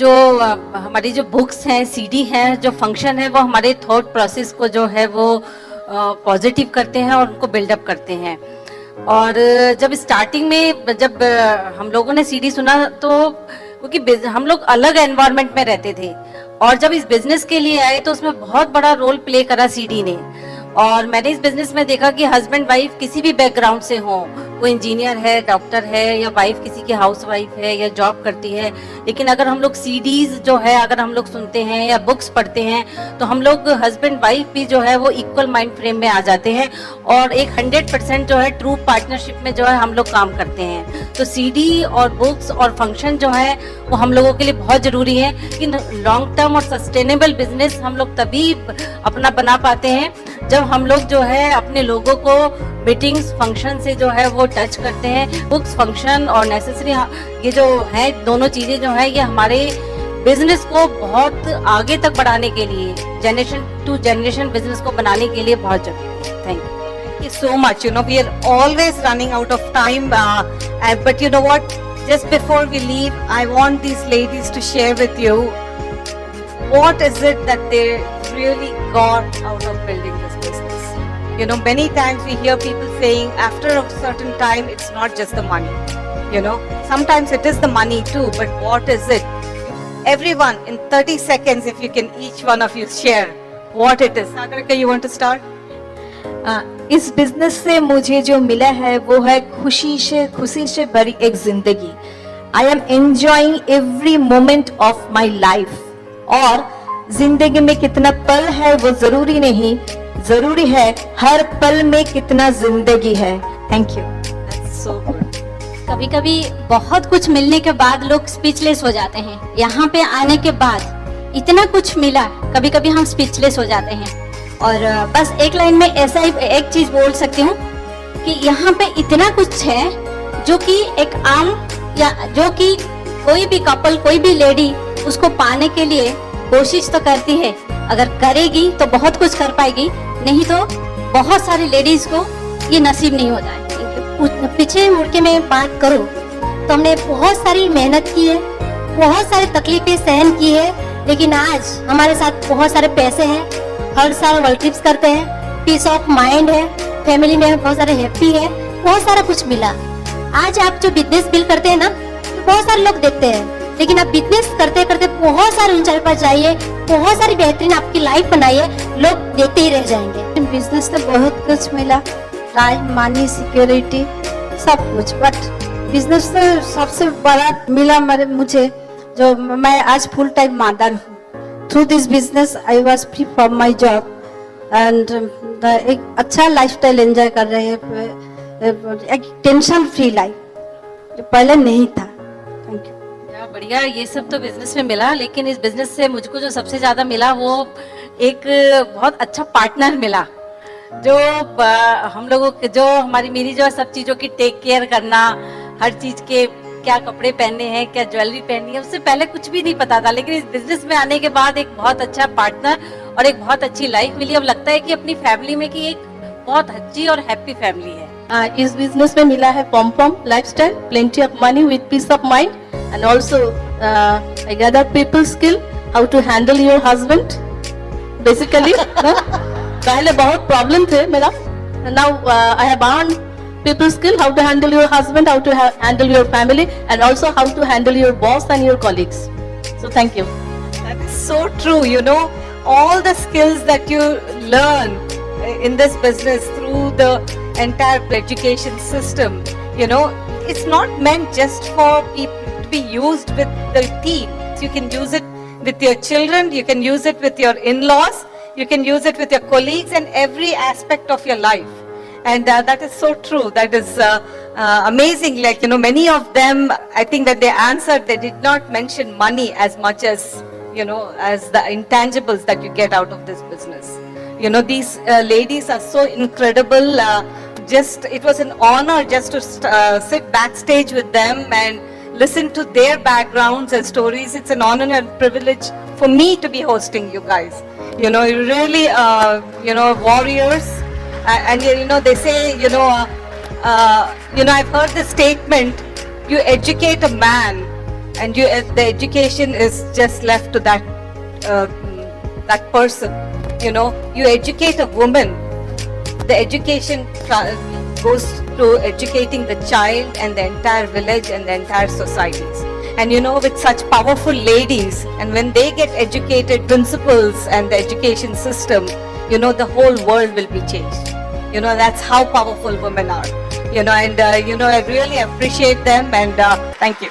जो हमारी जो बुक्स हैं, सीडी हैं, जो फंक्शन है, वो हमारे थॉट प्रोसेस को जो है वो पॉजिटिव करते हैं और उनको बिल्डअप करते हैं। और जब स्टार्टिंग में जब हम लोगों ने सीडी सुना तो क्योंकि हम लोग अलग एनवायरनमेंट में रहते थे, और जब इस बिजनेस के लिए आए तो उसमें बहुत बड़ा रोल प्ले करा सीडी ने। और मैंने इस बिजनेस में देखा कि हस्बैंड वाइफ किसी भी बैकग्राउंड से हो, कोई इंजीनियर है, डॉक्टर है, या वाइफ किसी की हाउस वाइफ है या जॉब करती है, लेकिन अगर हम लोग सीडीज जो है अगर हम लोग सुनते हैं या बुक्स पढ़ते हैं तो हम लोग हस्बैंड वाइफ भी जो है वो इक्वल माइंड फ्रेम में आ जाते हैं, और एक 100% जो है ट्रू पार्टनरशिप में जो है हम लोग काम करते हैं। तो सीडी और बुक्स और फंक्शन जो है वो हम लोगों के लिए बहुत जरूरी है कि लॉन्ग टर्म और सस्टेनेबल बिजनेस हम लोग तभी अपना बना पाते हैं जब हम लोग जो है अपने लोगों को मीटिंग्स, फंक्शन से जो है वो टच करते हैं। बुक्स, फंक्शन और नेसेसरी ये जो है दोनों चीजें जो है ये हमारे बिजनेस को बहुत आगे तक बढ़ाने के लिए, जनरेशन टू जनरेशन बिजनेस को बनाने के लिए बहुत जरूरी है। Thank you. Thank you so much. We are always running out of time, but you know what? Just before we leave, I want these ladies to share with you what is it that they really got out of building this business. Many times we hear people saying after a certain time it's not just the money. Sometimes it is the money too, but what is it? Everyone in 30 seconds, if you can each one of you share what it is. Sagarika, you want to start? इस business से मुझे जो मिला है वो है खुशी से भरी एक जिंदगी। I am enjoying every moment of my life. और जिंदगी में कितना पल है वो जरूरी नहीं, जरूरी है हर पल में कितना जिंदगी है। Thank you. So good. कभी कभी बहुत कुछ मिलने के बाद लोग स्पीचलेस हो जाते हैं। यहाँ पे आने के बाद इतना कुछ मिला, कभी कभी हम स्पीचलेस हो जाते हैं। और बस एक लाइन में ऐसा ही एक चीज बोल सकती हूँ कि यहाँ पे इतना कुछ है जो कि एक आम या जो कि कोई भी कपल, कोई भी लेडी उसको पाने के लिए कोशिश तो करती है। अगर करेगी तो बहुत कुछ कर पाएगी, नहीं तो बहुत सारी लेडीज को ये नसीब नहीं होता है। पीछे मुड़ के मैं बात करूँ तो हमने बहुत सारी मेहनत की है, बहुत सारी तकलीफें सहन की है, लेकिन आज हमारे साथ बहुत सारे पैसे हैं, हर साल वर्ल्ड ट्रिप्स करते हैं, पीस ऑफ माइंड है, फैमिली में बहुत सारे हैप्पी है, बहुत सारा कुछ मिला। आज आप जो बिजनेस बिल्ड करते हैं ना, तो बहुत सारे लोग देखते हैं, लेकिन आप बिजनेस करते करते बहुत सारे ऊंचाई पर जाइए, बहुत सारी बेहतरीन आपकी लाइफ बनाइए, लोग देखते ही रह जाएंगे। बिजनेस से बहुत कुछ मिला, टाइम, मनी, सिक्योरिटी, सब कुछ। बट बिजनेस से सबसे बड़ा मिला मुझे जो मैं आज फुल टाइम मदर हूँ। Through this business I was free from my job and एक अच्छा लाइफस्टाइल एंजॉय कर रहे हैं, एक टेंशन फ्री लाइफ जो पहले नहीं था। Thank you. बढ़िया, ये सब तो बिजनेस में मिला, लेकिन इस बिजनेस से मुझको जो सबसे ज्यादा मिला वो एक बहुत अच्छा पार्टनर मिला जो हम लोगों के जो हमारी मेरी जो है सब चीज़ों की टेक केयर करना, हर चीज़ के क्या कपड़े पहनने हैं, क्या ज्वेलरी पहननी है, उससे पहले कुछ भी नहीं पता था, लेकिन इस बिजनेस में आने के बाद एक बहुत अच्छा पार्टनर और एक बहुत अच्छी लाइफ मिली। अब लगता है कि अपनी फैमिली में कि एक बहुत अच्छी और हैप्पी फैमिली है। इस बिजनेस में मिला है pom pom lifestyle, plenty of money with peace of mind, and also I gather people skill how to handle your husband basically. पहले बहुत प्रॉब्लम थे मेरा, now I have earn people skill how to handle your husband, how to handle your family, and also how to handle your boss and your colleagues. So thank you. That is so true. You know, all the skills that you learn in this business through the entire education system, you know, it's not meant just for people to be used with the team. You can use it with your children, you can use it with your in-laws, you can use it with your colleagues and every aspect of your life. And that is so true. That is amazing. Like, you know, many of them, I think that they answered, they did not mention money as much as, you know, as the intangibles that you get out of this business. You know, these ladies are so incredible. It was an honor just to sit backstage with them and listen to their backgrounds and stories. It's an honor and privilege for me to be hosting you guys. You know, you really, you know, warriors. And you know, they say, you know, I've heard the statement, you educate a man and the education is just left to that person. You know, you educate a woman, the education goes to educating the child and the entire village and the entire societies. And you know, with such powerful ladies, and when they get educated principals and the education system, you know, the whole world will be changed. You know, that's how powerful women are. You know, and you know, I really appreciate them, and thank you.